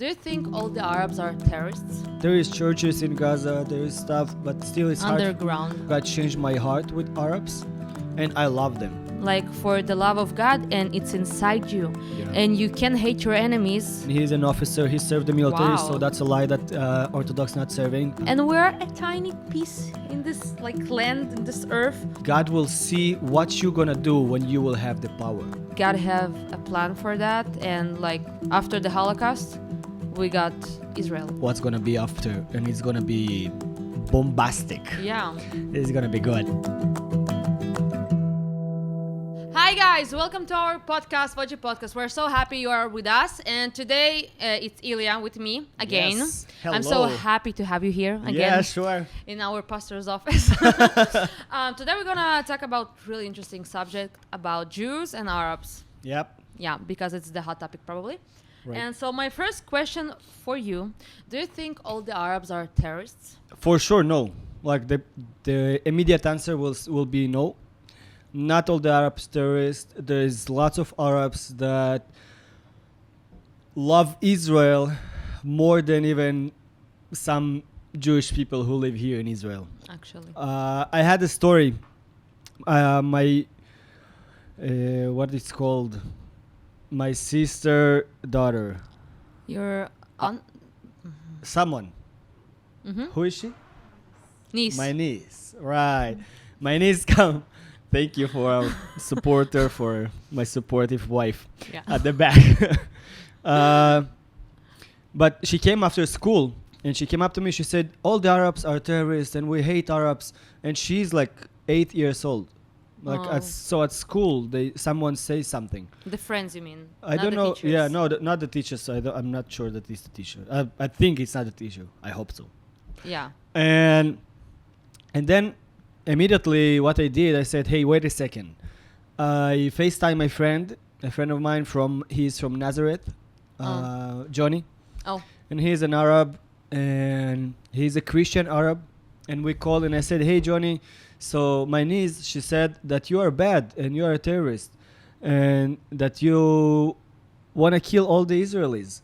Do you think all the Arabs are terrorists? There is churches in Gaza, there is stuff, but still it's Underground. hard. God changed my heart with Arabs, and I love them. Like for the love of God, and it's inside you. Yeah. And you can hate your enemies. He's an officer, he served the military, Wow. so that's a lie that Orthodox not serving. And we're a tiny piece in this land, in this earth. God will see what you're gonna do when you will have the power. God have a plan for that, and like after the Holocaust, we got Israel. What's gonna be after, and it's gonna be bombastic. Yeah. It's gonna be good. Hi guys, welcome to our podcast, Voce Podcast. We're so happy you are with us, and today it's Ilya with me again. Yes. I'm so Hello. happy to have you here again. Yeah, sure. In our pastor's office. Today we're gonna talk about really interesting subject about Jews and Arabs. Yep. Yeah, because it's the hot topic probably. Right. And so my first question for you, do you think all the Arabs are terrorists? For sure, no. Like the immediate answer will be no. Not all the Arabs terrorists. There is lots of Arabs that love Israel more than even some Jewish people who live here in Israel. Actually. I had a story. My what it's called? My sister daughter. Your aunt? Someone. Mm-hmm. Who is she? Niece. My niece. Right. My niece come. Thank you for our supporter, for my supportive wife Yeah. at the back. But she came after school and she came up to me. She said, all the Arabs are terrorists and we hate Arabs. And she's like 8 years old. Like Oh. so at school, someone says something. The friends, you mean? I not don't the know. teachers. Yeah, no, not the teachers. I'm not sure that it's the teacher. I think it's not the teacher. I hope so. Yeah. And then immediately what I did, I said, hey, wait a second. I FaceTime a friend of mine he's from Nazareth, Johnny. Oh. And he's an Arab and he's a Christian Arab. And we called and I said, hey, Johnny, so my niece, she said that you are bad and you are a terrorist and that you want to kill all the Israelis.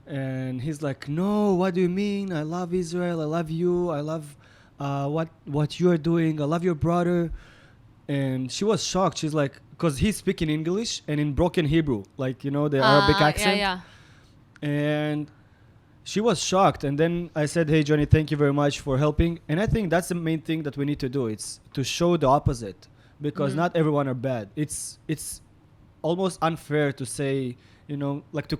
And he's like, no, what do you mean? I love Israel. I love you. I love what you are doing. I love your brother. And she was shocked. She's like, because he's speaking English and in broken Hebrew, like, you know, the Arabic accent. Yeah. And she was shocked. And then I said, hey, Johnny, thank you very much for helping. And I think that's the main thing that we need to do. It's to show the opposite, because not everyone are bad. It's almost unfair to say, you know, like to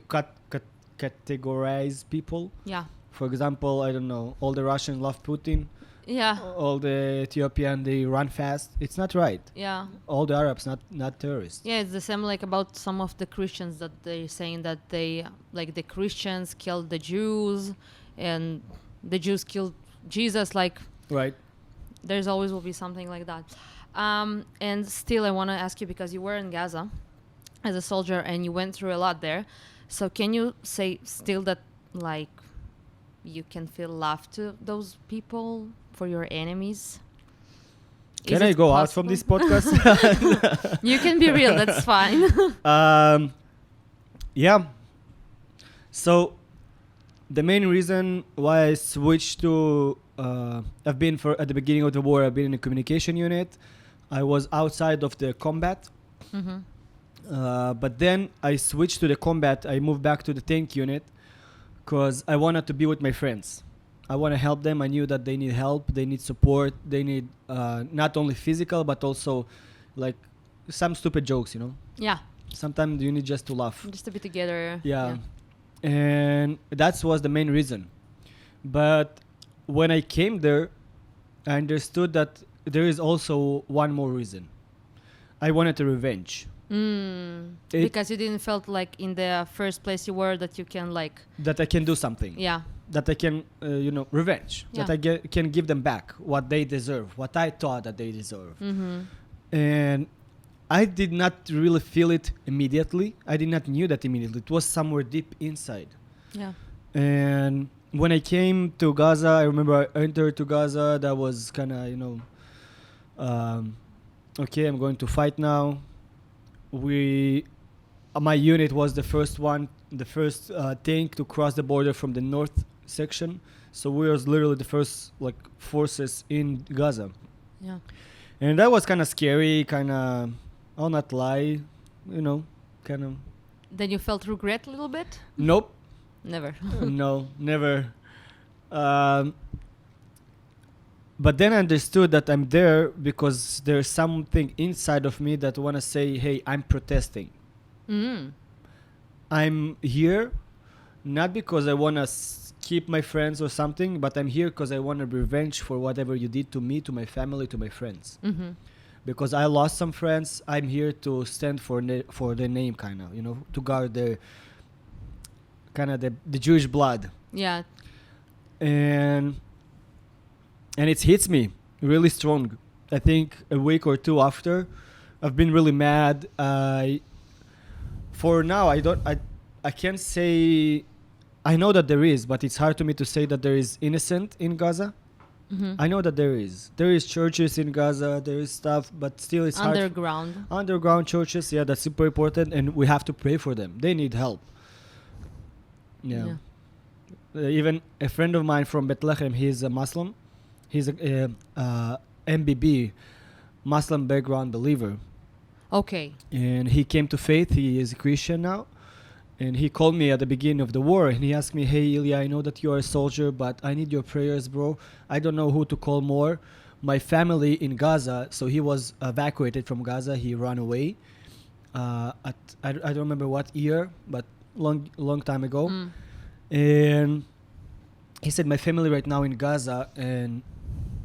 categorize people. Yeah. For example, I don't know, all the Russians love Putin. Yeah. All the Ethiopian, they run fast. It's not right. Yeah. All the Arabs, not terrorists. Yeah, it's the same like about some of the Christians that they're saying that they, like the Christians killed the Jews and the Jews killed Jesus. Like Right. there's always will be something like that. And still I want to ask you, because you were in Gaza as a soldier and you went through a lot there. So can you say still that like you can feel love to those people for your enemies? Can Is I it go out from possible? this podcast? You can be real, that's fine. Yeah. So the main reason why I switched to at the beginning of the war, I've been in a communication unit. I was outside of the combat. Mm-hmm. But then I switched to the combat. I moved back to the tank unit because I wanted to be with my friends. I want to help them. I knew that they need help. They need support. They need not only physical, but also like some stupid jokes, you know. Yeah, Sometimes you need just to laugh. just to be together. Yeah. And that was the main reason. But when I came there, I understood that there is also one more reason. I wanted a revenge. Because you didn't felt like in the first place you were that you can like, That I can do something. yeah. That I can, revenge. Yeah. That I can give them back what they deserve, what I thought that they deserve. Mm-hmm. And I did not really feel it immediately. I did not knew that immediately. It was somewhere deep inside. Yeah. And when I came to Gaza, I remember I entered to Gaza. That was kind of, okay, I'm going to fight now. My unit was the first one the first tank to cross the border from the north section. So we was literally the first like forces in Gaza, Yeah. and that was kind of scary. Kind of, I'll not lie, kind of. Then you felt regret a little bit? Nope. Never. No, never. Um, but then I understood that I'm there because there's something inside of me that want to say, hey, I'm protesting. Mm. I'm here not because I want to keep my friends or something, but I'm here because I want a revenge for whatever you did to me, to my family, to my friends. Mm-hmm. Because I lost some friends, I'm here to stand for their name, kind of, to guard their kind of the Jewish blood. Yeah. And it hits me really strong. I think a week or two after, I've been really mad. For now, I can't say. I know that there is, but it's hard to me to say that there is innocent in Gaza. Mm-hmm. I know that there is. There is churches in Gaza. There is stuff, but still, it's hard. Underground. Underground churches, yeah, that's super important, and we have to pray for them. They need help. Yeah. Even a friend of mine from Bethlehem, he's a Muslim. He's a MBB, Muslim background believer. Okay. And he came to faith. He is a Christian now. And he called me at the beginning of the war. And he asked me, hey, Ilya, I know that you are a soldier, but I need your prayers, bro. I don't know who to call more. My family in Gaza, so he was evacuated from Gaza. He ran away. I don't remember what year, but long time ago. Mm. And he said, my family right now in Gaza, and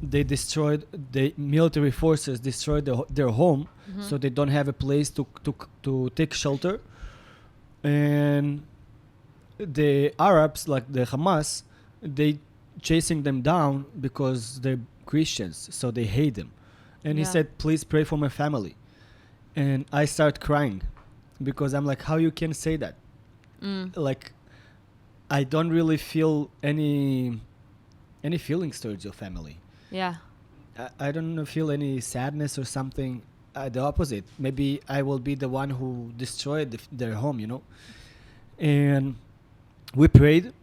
they destroyed, the military forces destroyed their home, Mm-hmm. so they don't have a place to take shelter. And the Arabs, like the Hamas, they chasing them down because they're Christians, so they hate them. And he said, please pray for my family. And I start crying because I'm like, how you can say that? Mm. Like, I don't really feel any feelings towards your family. Yeah. I don't feel any sadness or something. The opposite. Maybe I will be the one who destroyed their home, And we prayed,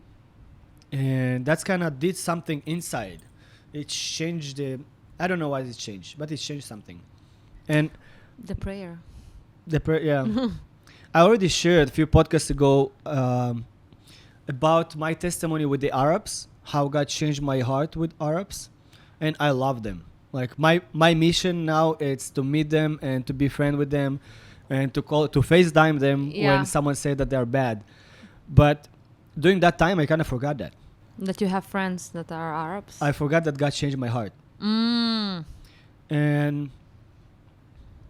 and that's kind of did something inside. It changed I don't know why it changed, but it changed something. And The prayer. yeah. I already shared a few podcasts ago about my testimony with the Arabs, how God changed my heart with Arabs, and I love them. Like my mission now is to meet them and to be friend with them, and to FaceTime them when someone said that they're bad. But during that time, I kind of forgot that. That you have friends that are Arabs. I forgot that God changed my heart. Mm. And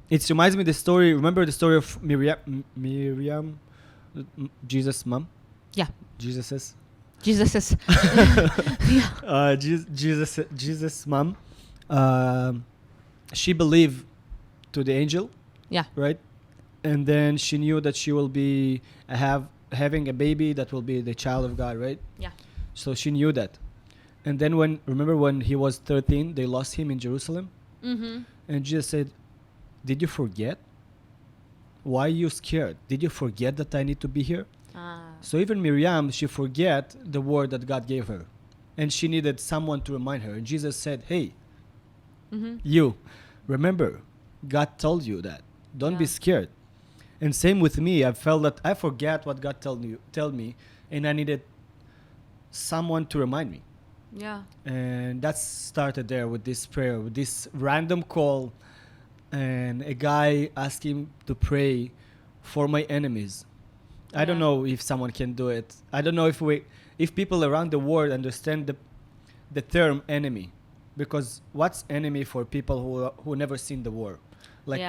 it reminds me the story. Remember the story of Miriam, Jesus' mom? Yeah. Jesus' Jesus' mom. She believed to the angel. Yeah. Right? And then she knew that she will be having a baby that will be the child of God, right? Yeah. So she knew that. And then remember when he was 13, they lost him in Jerusalem? Mm-hmm. And Jesus said, did you forget? Why are you scared? Did you forget that I need to be here? So even Miriam, she forget the word that God gave her. And she needed someone to remind her. And Jesus said, hey, you, remember, God told you that. Don't be scared. And same with me. I felt that I forgot what God tell me, and I needed someone to remind me. Yeah. And that started there with this prayer, with this random call, and a guy asking to pray for my enemies. I don't know if someone can do it. I don't know if people around the world understand the term enemy, because what's enemy for people who never seen the war? Like,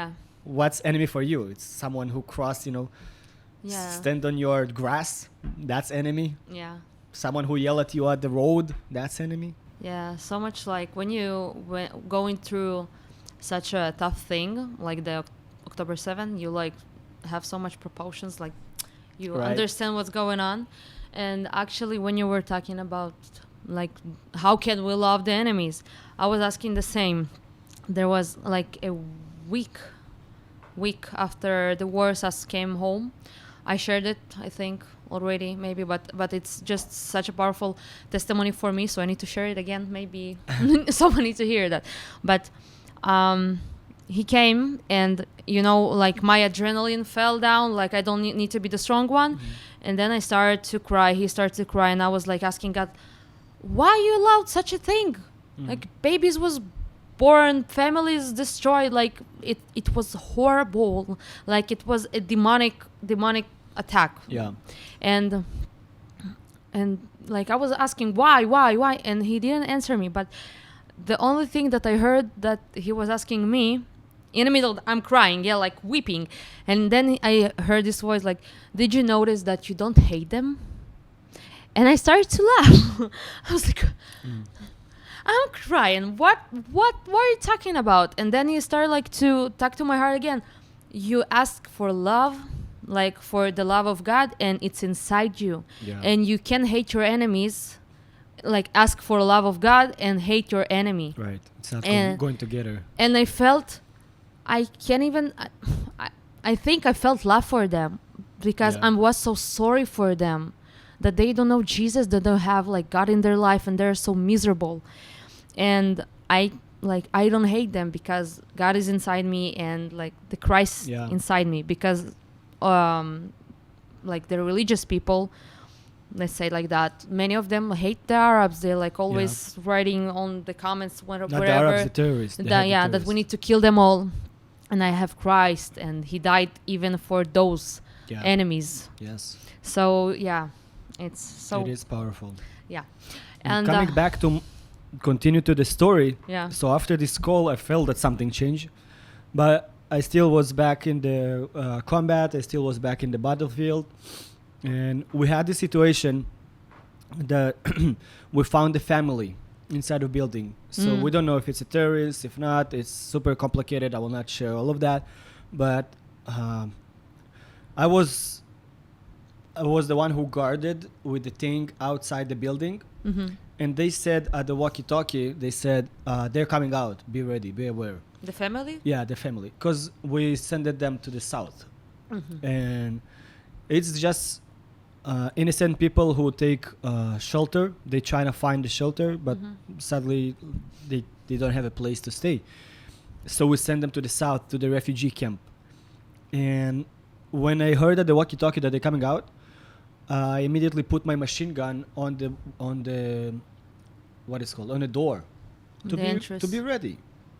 what's enemy for you? It's someone who cross, stand on your grass. That's enemy. Yeah. Someone who yell at you at the road. That's enemy. Yeah. So much like when going through such a tough thing like the October 7, you like have so much proportions, like you understand what's going on. And actually, when you were talking about like how can we love the enemies, I was asking the same. There was like a week after the war, Sas came home. I shared it, I think, already, maybe, but it's just such a powerful testimony for me. So I need to share it again. Maybe someone needs to hear that. But he came, and like my adrenaline fell down. Like I don't need to be the strong one. And then I started to cry. He started to cry, and I was like asking God, why you allowed such a thing? Like babies was born, families destroyed. Like it was horrible. Like it was a demonic attack. Yeah. And like I was asking why, and he didn't answer me. But the only thing that I heard that he was asking me in the middle, I'm crying, like weeping, and then I heard this voice like, did you notice that you don't hate them? And I started to laugh. I was like, I'm crying. What are you talking about? And then he started like to talk to my heart again. You ask for love, like for the love of God, and it's inside you. Yeah. And you can hate your enemies, like ask for love of God and hate your enemy. Right. It's not And- going together. And I felt, I can't even, I think I felt love for them because Yeah. I was so sorry for them that they don't know Jesus, that they don't have like God in their life, and they're so miserable. And I don't hate them because God is inside me, and like the Christ Yeah. inside me, because like the religious people, let's say like that, many of them hate the Arabs. They're like always writing on the comments Not wherever the Arabs, the terrorists. that we need to kill them all. And I have Christ, and he died even for those Yeah. enemies. Yes. So yeah, it's so It is powerful. And coming back to continue to the story. yeah. So after this call, I felt that something changed, but I still was back in the combat. I still was back in the battlefield, and we had this situation that we found a family inside of building. So we don't know if it's a terrorist, if not. It's super complicated. I will not share all of that, but I was the one who guarded with the thing outside the building. And they said at the walkie-talkie, they said, they're coming out. Be ready, be aware. The family? Yeah, the family. Because we sent them to the south. And it's just innocent people who take shelter. They try to find a shelter, but sadly, they don't have a place to stay. So we send them to the south, to the refugee camp. And when I heard at the walkie-talkie that they're coming out, I immediately put my machine gun on the what is called, on the door to be ready,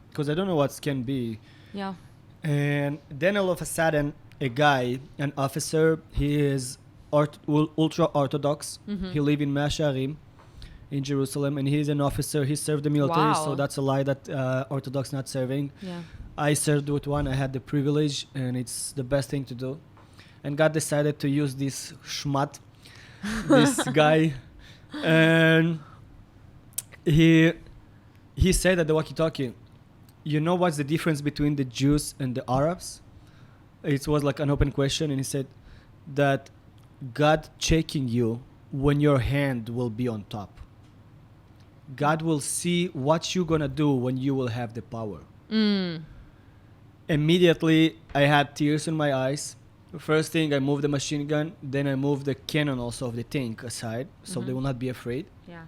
because I don't know what can be. Yeah. And then all of a sudden, a guy, an officer, he is ultra orthodox. He live in Masharim in Jerusalem, and he's an officer. He served the military, Wow. so that's a lie that Orthodox not serving. Yeah. I served with one. I had the privilege, and it's the best thing to do. And God decided to use this schmutt, this guy, and he said at the walkie-talkie, you know what's the difference between the Jews and the Arabs? It was like an open question, and he said that God checking you when your hand will be on top. God will see what you're gonna do when you will have the power. Immediately, I had tears in my eyes. First thing, I moved the machine gun. Then I moved the cannon also of the tank aside, so they will not be afraid. Yeah.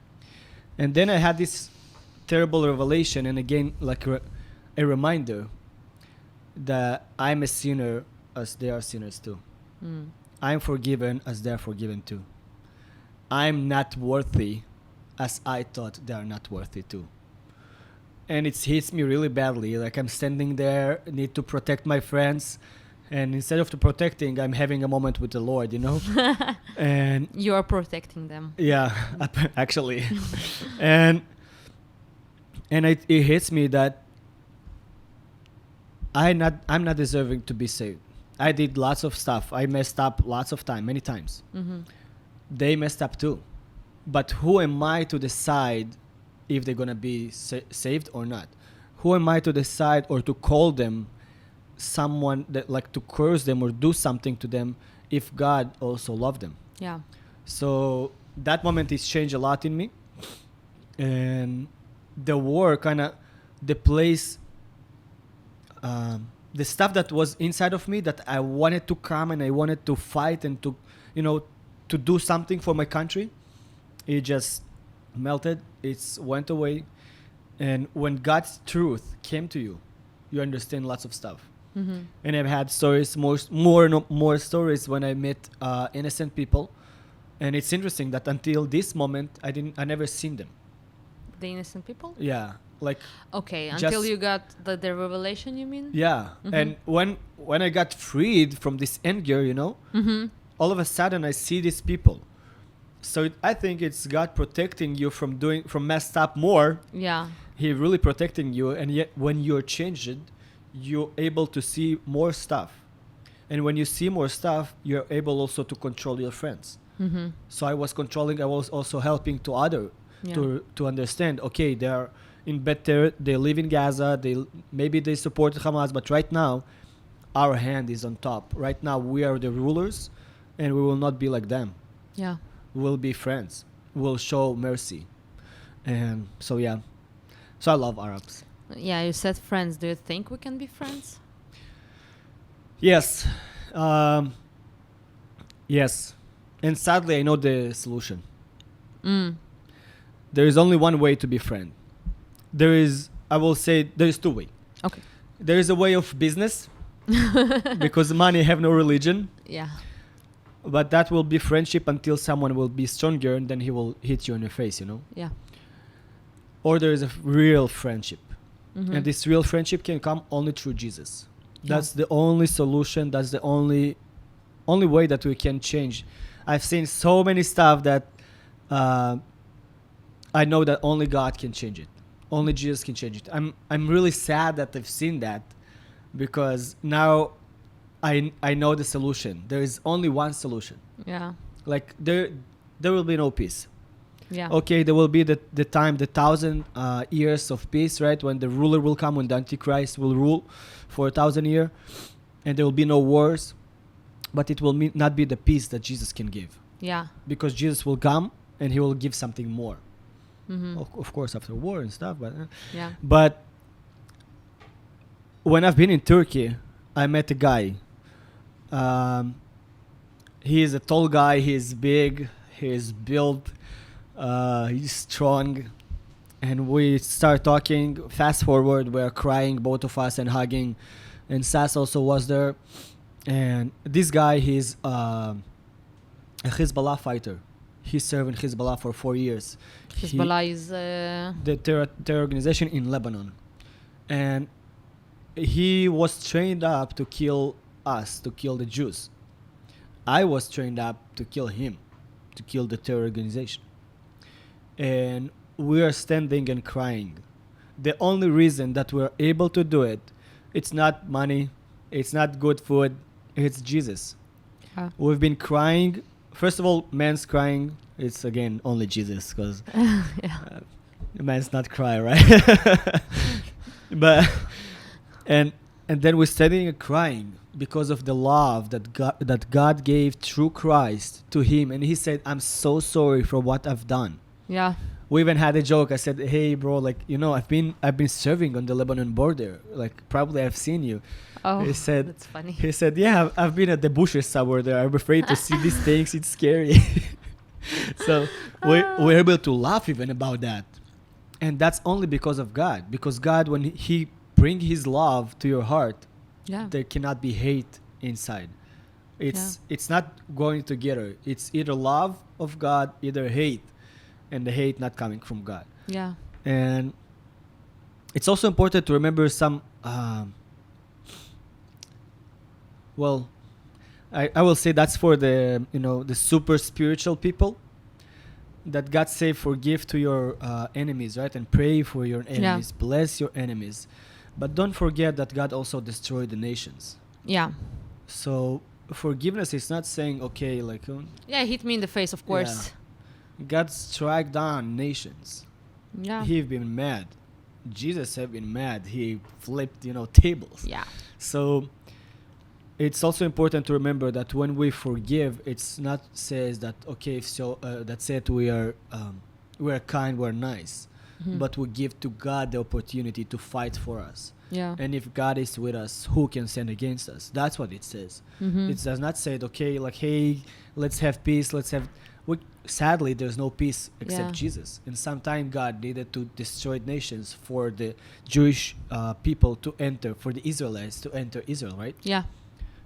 And then I had this terrible revelation, and again, like a reminder that I'm a sinner as they are sinners too. I'm forgiven as they're forgiven too. I'm not worthy as I thought they are not worthy too. And it hits me really badly. Like I'm standing there, need to protect my friends. And instead of protecting, I'm having a moment with the Lord, you know? And You are protecting them. yeah, actually. and it hits me that I'm not deserving to be saved. I did lots of stuff. I messed up lots of time, many times. They messed up too. But who am I to decide if they're going to be saved or not? Who am I to decide or to call them someone that like to curse them or do something to them if God also loved them? Yeah. So that moment has changed a lot in me. And the war kind of, the place, the stuff that was inside of me that I wanted to come and I wanted to fight and to, to do something for my country, it just melted. It's went away. And when God's truth came to you, you understand lots of stuff. Mm-hmm. And I've had stories, more stories when I met innocent people. And it's interesting that until this moment, I never seen them. The innocent people? Yeah, like Okay, just- until you got the revelation, you mean? yeah. Mhm. And when I got freed from this anger, Mm-hmm. all of a sudden I see these people. So I think it's God protecting you from messed up more. Yeah. He really protecting you, and yet when you're changed, you're able to see more stuff. And when you see more stuff, you're able also to control your friends. Mm-hmm. So I was controlling. I was also helping to other Yeah. to understand. Okay, they're in better. They live in Gaza. Maybe they support Hamas, but right now, our hand is on top. Right now, we are the rulers, and we will not be like them. Yeah. We will be friends. We will show mercy, and so yeah. So I love Arabs. Yeah, you said friends. Do you think we can be friends? Yes, yes, and sadly, I know the solution. Mm. There is only one way to be friend. I will say, there is two ways. Okay. There is a way of business, because money have no religion, Yeah. but that will be friendship until someone will be stronger, and then he will hit you in the face, Yeah. Or there is a real friendship. Mm-hmm. And this real friendship can come only through Jesus. Yeah. That's the only solution. That's the only way that we can change. I've seen so many stuff that I know that only God can change it. Only Jesus can change it. I'm really sad that I've seen that, because now I know the solution. There is only one solution. Yeah. Like there will be no peace. Yeah. Okay, there will be the 1,000 years of peace, right? When the ruler will come, when the Antichrist will rule for 1,000 years, and there will be no wars, but it will not be the peace that Jesus can give, Yeah. because Jesus will come and he will give something more. Mm-hmm. Of course, after war and stuff, Yeah. but when I've been in Turkey, I met a guy. He is a tall guy. He's big. He's built. He's strong, and we start talking. Fast forward, we're crying, both of us, and hugging. And Sass also was there. And this guy, he's a Hezbollah fighter. He served in Hezbollah for 4 years. Hezbollah is. The terror organization in Lebanon, and he was trained up to kill us, to kill the Jews. I was trained up to kill him, to kill the terror organization. And we are standing and crying. The only reason that we're able to do it, it's not money, it's not good food, it's Jesus. Yeah. We've been crying. First of all, man's crying. It's again only Jesus, because Yeah. man's not cry, right? But and then we're standing and crying because of the love that God gave through Christ to him, and he said, "I'm so sorry for what I've done." Yeah. We even had a joke. I said, "Hey, bro, like I've been serving on the Lebanon border. Like probably I've seen you." Oh, He said, that's funny. He said, "Yeah, I've been at the bushes somewhere there. I'm afraid to see these things. It's scary." So we're able to laugh even about that, and that's only because of God. Because God, when He bring His love to your heart, Yeah. there cannot be hate inside. It's not going together. It's either love of God, either hate, and the hate not coming from God. Yeah. And it's also important to remember some. Well, I will say that's for the the super spiritual people. That God say forgive to your enemies, right, and pray for your enemies, bless your enemies, but don't forget that God also destroyed the nations. Yeah. So forgiveness is not saying okay, like Yeah, hit me in the face, of course. God strike down nations. Yeah. He've been mad. Jesus have been mad. He flipped, tables. Yeah. So it's also important to remember that when we forgive, it's not says that okay, so that's it. We're kind, we're nice, Mhm. but we give to God the opportunity to fight for us. Yeah. And if God is with us, who can stand against us? That's what it says. Mm-hmm. It does not say, okay, like, hey, let's have peace. Sadly, there's no peace except Yeah. Jesus. And sometimes God needed to destroy nations for the Jewish people to enter, for the Israelites to enter Israel, right? Yeah.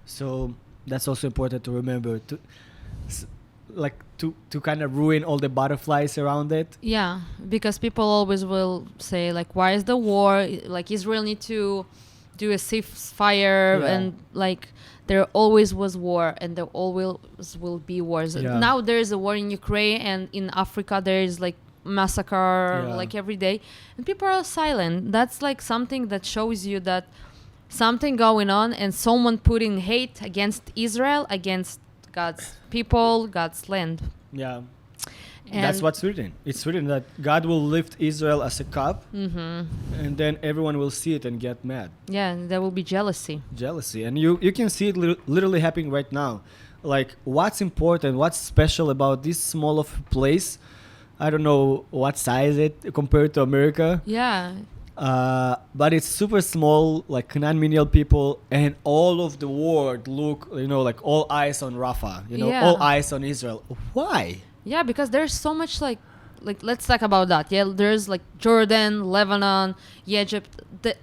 So that's also important to remember, to kind of ruin all the butterflies around it. Yeah, because people always will say like, why is the war? Like Israel need to do a ceasefire, Yeah. and like there always was war, and there always will be wars. Yeah. Now there is a war in Ukraine, and in Africa there is like massacre Yeah. like every day, and people are silent. That's like something that shows you that something going on, and someone putting hate against Israel, against God's people, God's land. Yeah. And That's what's written. It's written that God will lift Israel as a cup, Mm-hmm. and then everyone will see it and get mad. Yeah, and there will be jealousy. Jealousy. And you can see it literally happening right now. Like, what's important, what's special about this small of a place? I don't know what size it compared to America. Yeah. But it's super small, like 9 million people, and all of the world look, like all eyes on Rafah, Yeah. all eyes on Israel. Why? Yeah, because there's so much like let's talk about that. Yeah, there's like Jordan, Lebanon, Egypt.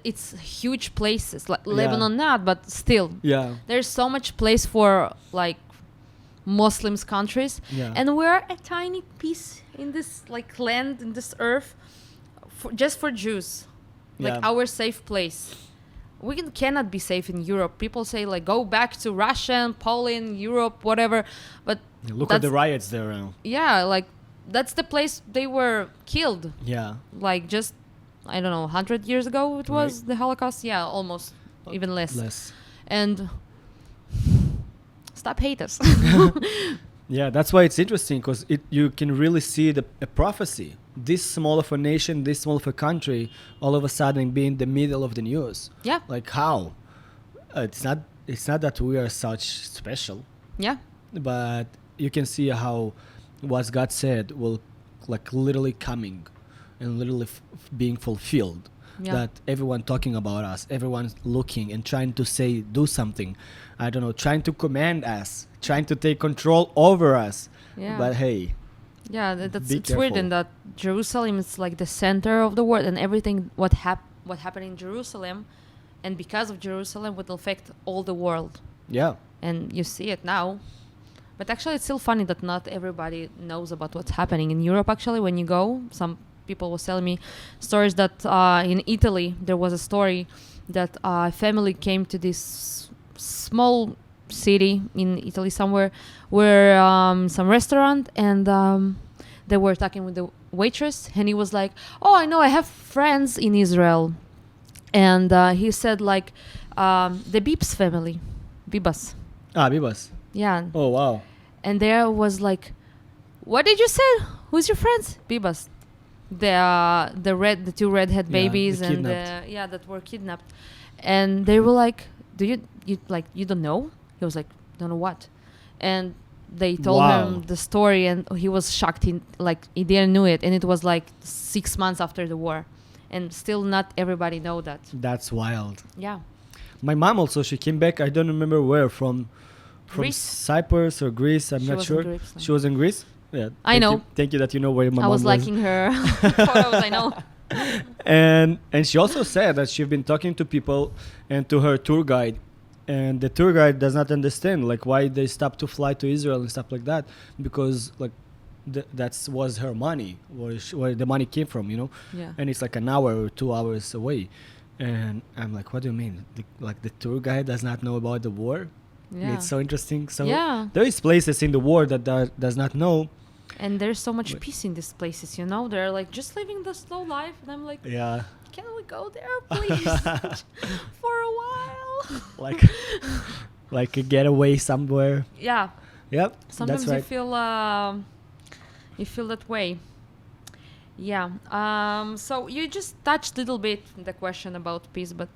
It's huge places. Like Yeah. Lebanon not, but still. Yeah. There's so much place for like Muslims countries. Yeah. And we're a tiny piece in this like land, in this earth, just for Jews. Like Yeah. our safe place. We cannot be safe in Europe. People say like go back to Russia, Poland, Europe, whatever. But Look at the riots there now. yeah, like that's the place they were killed. Yeah. Like just I don't know, 100 years ago it was Right. the Holocaust. Yeah, almost even less. And stop hate us. Yeah, that's why it's interesting, because you can really see a prophecy. This small of a nation, this small of a country, all of a sudden being the middle of the news. Yeah. Like how? It's not that we are such special, Yeah. but you can see how what God said will like literally coming and literally being fulfilled. Yeah. That everyone talking about us, everyone's looking and trying to say, do something. I don't know, trying to command us, trying to take control over us. Yeah. But hey, Yeah, that's Be it's written careful. that Jerusalem is like the center of the world, and everything what happened in Jerusalem, and because of Jerusalem, would affect all the world. yeah, And you see it now. But actually, it's still funny that not everybody knows about what's happening in Europe. Actually, when you go, some people was telling me stories that in Italy there was a story that a family came to this small city in Italy somewhere, where some restaurant, and they were talking with the waitress, and he was like, "Oh, I know, I have friends in Israel," and he said like the Bibas family, Bibas, Bibas. yeah, Oh wow, and there was like, "What did you say? Who's your friends?" Bibas, the two redhead Yeah, babies the and kidnapped. that were kidnapped, and they were like, "Do you don't know?" He was like, "Don't know what," and they told Wow. him the story, and he was shocked. He didn't know it, and it was like 6 months after the war, and still not everybody know that. that's wild. Yeah, My mom also, she came back, I don't remember where, from Greece. Cyprus or Greece, I'm She not was in sure. Greece, She was in Greece? Yeah. I know. Thank you that you know where my I mom was liking her photos. I know. And she also said that she's been talking to people and to her tour guide, and the tour guide does not understand like why they stopped to fly to Israel and stuff like that, because like that was her money, where the money came from, Yeah. and it's like an hour or 2 hours away. And I'm like, what do you mean? The tour guide does not know about the war? Yeah. It's so interesting. So Yeah. there is places in the world that does not know. And there's so much But- peace in these places, They're like just living the slow life, and I'm like, Yeah. can we go there, please, for a while? like a getaway somewhere. Yeah. Yep. Sometimes that's right. you feel that way. Yeah. So you just touched a little bit the question about peace, but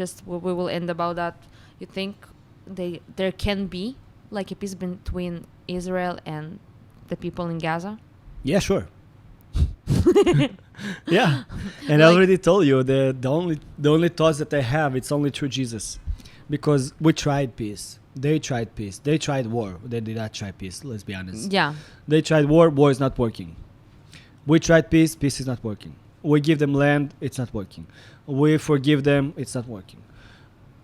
just we will end about that. You think there can be like a peace between Israel and the people in Gaza? Yeah, sure. Yeah, and I Like- already told you the only thoughts that I have, it's only through Jesus, because we tried peace. They tried peace. They tried war. They did not try peace. Let's be honest. Yeah. They tried war. War is not working. We tried peace. Peace is not working. We give them land. It's not working. We forgive them. It's not working.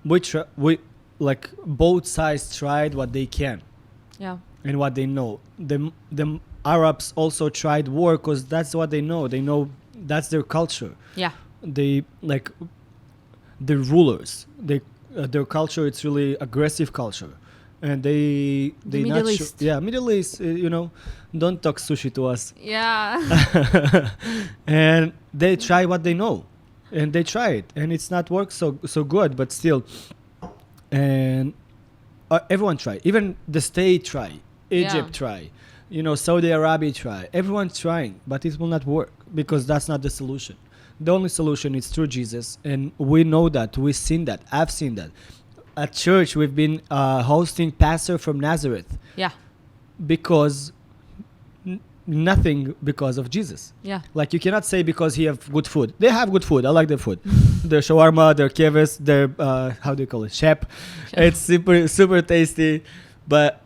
We like both sides tried what they can Yeah. and what they know. The Arabs also tried war because that's what they know. They know that's their culture. Yeah. They like the rulers. Their culture. It's really aggressive culture, and they Middle not East. yeah, Middle East. Don't talk sushi to us. Yeah. And they try what they know, and they try it, and it's not work so good, but still. And everyone try. Even the state try. Egypt try. Saudi Arabia try. Everyone's trying, but it will not work because that's not the solution. The only solution is through Jesus, and we know that. We've seen that. I've seen that. At church, we've been hosting pastor from Nazareth Yeah. because nothing because of Jesus. Yeah. Like you cannot say because he have good food. They have good food. I like their food. Their shawarma, their keves, their how do you call it? Shep. It's super tasty, but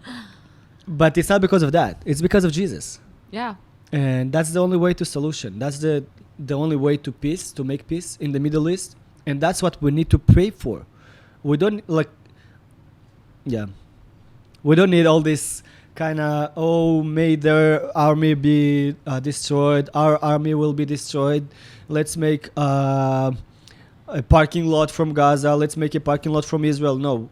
it's not because of that. It's because of Jesus. Yeah. And that's the only way to solution. That's the only way to peace, to make peace in the Middle East. And that's what we need to pray for. We don't we don't need all this kind of, may their army be destroyed. Our army will be destroyed. Let's make a parking lot from Gaza. Let's make a parking lot from Israel. No.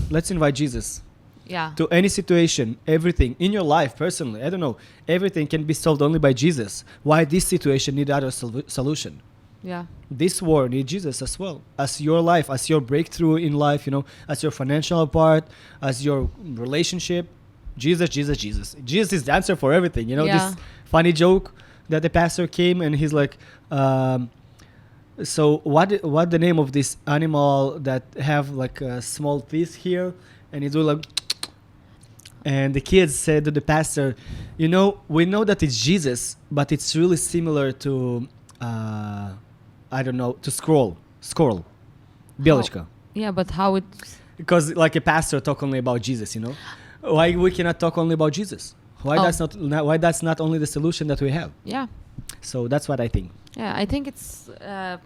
Let's invite Jesus. Yeah. To any situation, everything in your life personally, I don't know, everything can be solved only by Jesus. Why this situation need other solution? Yeah. This war need Jesus as well, as your life, as your breakthrough in life, as your financial part, as your relationship. Jesus is the answer for everything. Yeah. This funny joke that the pastor came and he's like, so what the name of this animal that have like a small teeth here, and he's doing like. And the kids said to the pastor, we know that it's Jesus, but it's really similar to, I don't know, to squirrel, Bielechka. Yeah, but how it? Because like a pastor talk only about Jesus, Why we cannot talk only about Jesus? Why that's not only the solution that we have? Yeah. So that's what I think. Yeah, I think it's not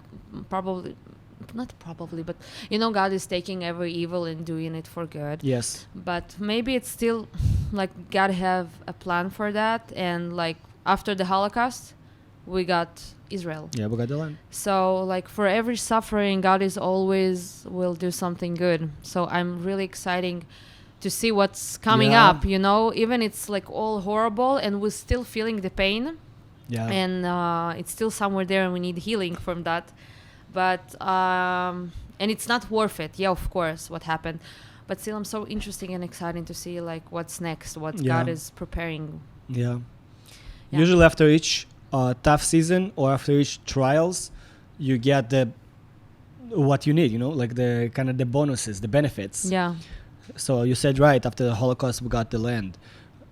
probably, but God is taking every evil and doing it for good. Yes. But maybe it's still like God have a plan for that, and like after the Holocaust, we got Israel. Yeah, we got the land. So like for every suffering, God is always will do something good. So I'm really exciting to see what's coming up. Even it's like all horrible, and we're still feeling the pain. Yeah. And it's still somewhere there, and we need healing from that. But and it's not worth it. Yeah, of course, what happened. But still, I'm so interesting and exciting to see like what's next, what God is preparing. Yeah. Yeah. Usually after each tough season or after each trials, you get what you need, like the kind of the bonuses, the benefits. Yeah. So you said right, after the Holocaust, we got the land.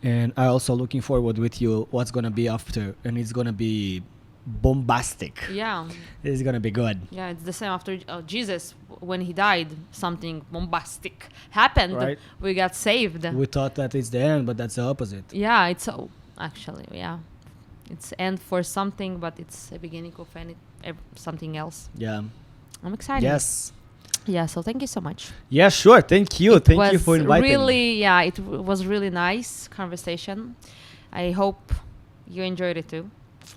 And I also looking forward with you what's going to be after. And it's going to be bombastic. Yeah. It's going to be good. Yeah, it's the same after Jesus, when he died, something bombastic happened. Right. We got saved. We thought that it's the end, but that's the opposite. Yeah, it's actually, yeah. It's end for something, but it's a beginning of something else. Yeah. I'm excited. Yes. Yeah, so thank you so much. Yeah, sure. Thank you. Thank you for inviting me. Really, yeah, it was really nice conversation. I hope you enjoyed it too.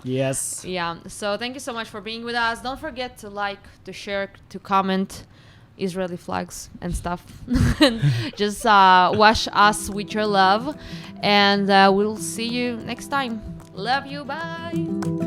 Yes. Yeah, so thank you so much for being with us. Don't forget to like, to share, to comment Israeli flags and stuff. Just wash us with your love. And we'll see you next time. Love you. Bye.